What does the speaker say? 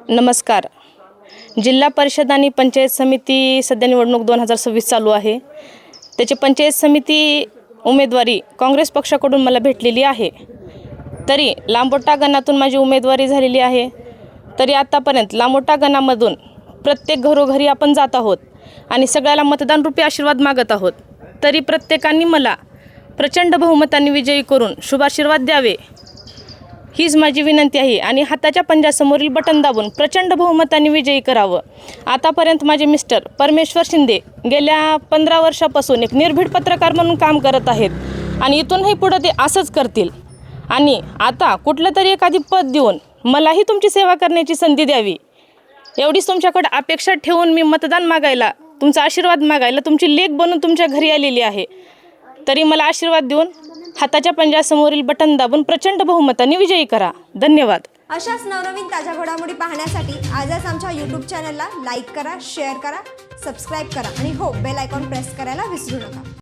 नमस्कार. जिल्हा परिषद आणि पंचायत समिती सध्या निवडणूक 2026 चालू आहे. त्याची पंचायत समिती उमेदवारी काँग्रेस पक्षाकडून मला भेटलेली आहे. तरी लांबोटा गणातून माझी उमेदवारी झालेली आहे. तरी आतापर्यंत लांबोटा गणामधून प्रत्येक घरोघरी आपण जात आहोत आणि सगळ्याला मतदान रूपी आशीर्वाद मागत आहोत. तरी प्रत्येकाने मला प्रचंड बहुमताने विजयी करून शुभाशीर्वाद द्यावे हीच माझी विनंती आहे आणि हाताच्या पंजासमोरील बटन दाबून प्रचंड बहुमताने विजयी करावं. आतापर्यंत माझे मिस्टर परमेश्वर शिंदे गेल्या 15 वर्षापासून एक निर्भीड पत्रकार म्हणून काम करत आहेत आणि इथूनही पुढे ते असंच करतील. आणि आता कुठलं तरी एखादी पद देऊन मलाही तुमची सेवा करण्याची संधी द्यावी एवढीच तुमच्याकडे अपेक्षा ठेवून मी मतदान मागायला, तुमचा आशीर्वाद मागायला तुमची लेक बनून तुमच्या घरी आलेली आहे. तरी मला आशीर्वाद देऊन हाताच्या पंजासमोरील बटन दाबून प्रचंड बहुमताने विजयी करा. धन्यवाद. अशाच नवनवीन ताज्या घडामोडी पाहण्यासाठी आजच आमच्या यूट्यूब चॅनलला लाईक करा, शेअर करा, सबस्क्राईब करा आणि हो, बेल आयकॉन प्रेस करायला विसरू नका.